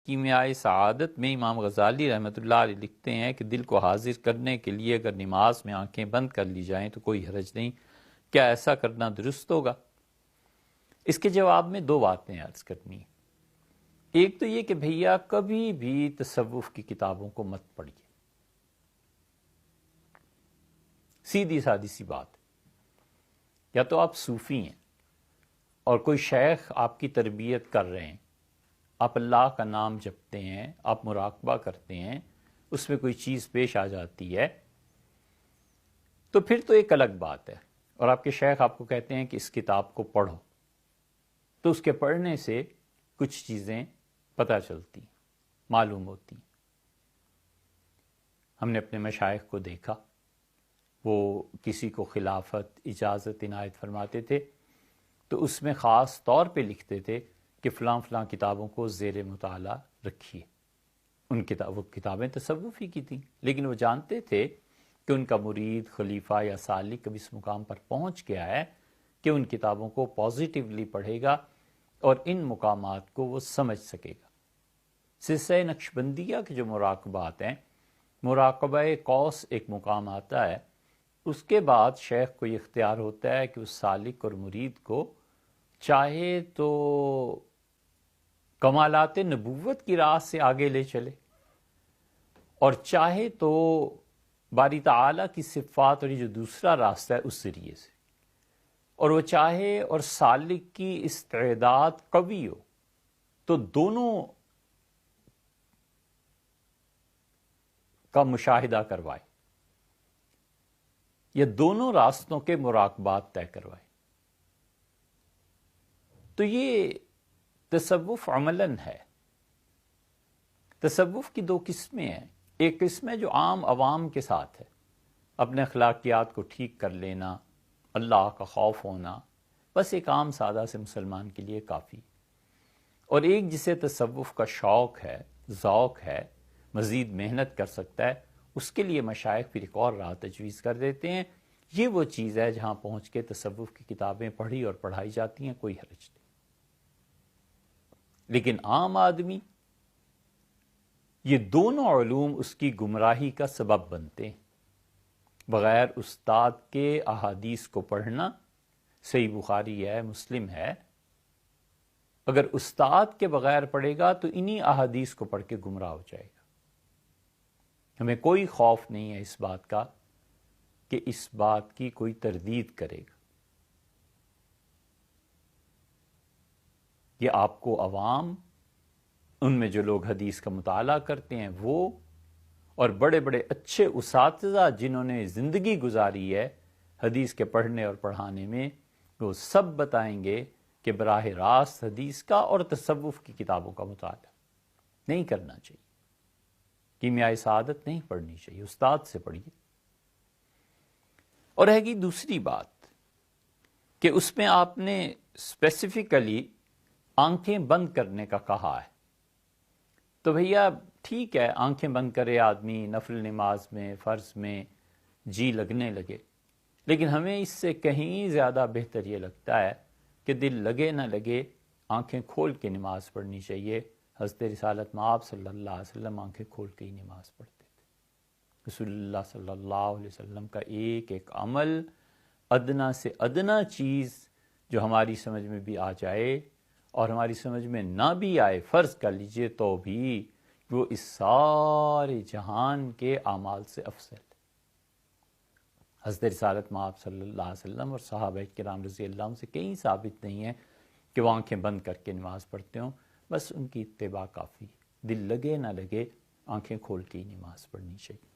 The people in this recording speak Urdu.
کیمیائے سعادت میں امام غزالی رحمۃ اللہ علیہ لکھتے ہیں کہ دل کو حاضر کرنے کے لیے اگر نماز میں آنکھیں بند کر لی جائیں تو کوئی حرج نہیں، کیا ایسا کرنا درست ہوگا؟ اس کے جواب میں دو باتیں عرض کرنی ہیں۔ ایک تو یہ کہ بھیا کبھی بھی تصوف کی کتابوں کو مت پڑھیے، سیدھی سادی سی بات۔ یا تو آپ صوفی ہیں اور کوئی شیخ آپ کی تربیت کر رہے ہیں، آپ اللہ کا نام جپتے ہیں، آپ مراقبہ کرتے ہیں، اس میں کوئی چیز پیش آ جاتی ہے تو پھر تو ایک الگ بات ہے، اور آپ کے شیخ آپ کو کہتے ہیں کہ اس کتاب کو پڑھو، تو اس کے پڑھنے سے کچھ چیزیں پتہ چلتی، معلوم ہوتی۔ ہم نے اپنے مشائخ کو دیکھا، وہ کسی کو خلافت اجازت عنایت فرماتے تھے تو اس میں خاص طور پہ لکھتے تھے کہ فلاں فلاں کتابوں کو زیر مطالعہ رکھیے۔ وہ کتابیں تصوفی کی تھیں، لیکن وہ جانتے تھے کہ ان کا مرید، خلیفہ یا سالک اب اس مقام پر پہنچ گیا ہے کہ ان کتابوں کو پازیٹیولی پڑھے گا اور ان مقامات کو وہ سمجھ سکے گا۔ سلسلہ نقشبندیہ کے جو مراقبات ہیں، مراقبہ قوس ایک مقام آتا ہے، اس کے بعد شیخ کو یہ اختیار ہوتا ہے کہ اس سالک اور مرید کو چاہے تو کمالات نبوت کی راہ سے آگے لے چلے اور چاہے تو باری تعالیٰ کی صفات اور یہ جو دوسرا راستہ ہے اس ذریعے سے، اور وہ چاہے اور سالک کی استعداد قوی ہو تو دونوں کا مشاہدہ کروائے یا دونوں راستوں کے مراقبات طے کروائے۔ تو یہ تصوف عملاً ہے۔ تصوف کی دو قسمیں ہیں، ایک قسم ہے جو عام عوام کے ساتھ ہے، اپنے اخلاقیات کو ٹھیک کر لینا، اللہ کا خوف ہونا، بس ایک عام سادہ سے مسلمان کے لیے کافی، اور ایک جسے تصوف کا شوق ہے، ذوق ہے، مزید محنت کر سکتا ہے، اس کے لیے مشائخ پھر ایک اور راہ تجویز کر دیتے ہیں۔ یہ وہ چیز ہے جہاں پہنچ کے تصوف کی کتابیں پڑھی اور پڑھائی جاتی ہیں، کوئی حرج نہیں۔ لیکن عام آدمی، یہ دونوں علوم اس کی گمراہی کا سبب بنتے ہیں۔ بغیر استاد کے احادیث کو پڑھنا، صحیح بخاری ہے، مسلم ہے، اگر استاد کے بغیر پڑھے گا تو انہی احادیث کو پڑھ کے گمراہ ہو جائے گا۔ ہمیں کوئی خوف نہیں ہے اس بات کا کہ اس بات کی کوئی تردید کرے گا۔ یہ آپ کو عوام، ان میں جو لوگ حدیث کا مطالعہ کرتے ہیں وہ، اور بڑے بڑے اچھے اساتذہ جنہوں نے زندگی گزاری ہے حدیث کے پڑھنے اور پڑھانے میں، وہ سب بتائیں گے کہ براہ راست حدیث کا اور تصوف کی کتابوں کا مطالعہ نہیں کرنا چاہیے، کیمیائے سعادت نہیں پڑھنی چاہیے، استاد سے پڑھیے۔ اور رہے گی دوسری بات کہ اس میں آپ نے اسپیسیفکلی آنکھیں بند کرنے کا کہا ہے، تو بھیا ٹھیک ہے، آنکھیں بند کرے آدمی نفل نماز میں، فرض میں جی لگنے لگے، لیکن ہمیں اس سے کہیں زیادہ بہتر یہ لگتا ہے کہ دل لگے نہ لگے آنکھیں کھول کے نماز پڑھنی چاہیے۔ حضرت رسالت مآب صلی اللہ علیہ وسلم آنکھیں کھول کے ہی نماز پڑھتے تھے۔ رسول اللہ صلی اللہ علیہ وسلم کا ایک ایک عمل، ادنا سے ادنا چیز جو ہماری سمجھ میں بھی آ جائے اور ہماری سمجھ میں نہ بھی آئے، فرض کر لیجئے تو بھی وہ اس سارے جہان کے اعمال سے افضل ہے۔ حضرت رسالت مآب صلی اللہ علیہ وسلم اور صحابہ کرام رضی اللہ عنہ سے کہیں ثابت نہیں ہے کہ وہ آنکھیں بند کر کے نماز پڑھتے ہوں، بس ان کی اتباع کافی، دل لگے نہ لگے آنکھیں کھول کے ہی نماز پڑھنی چاہیے۔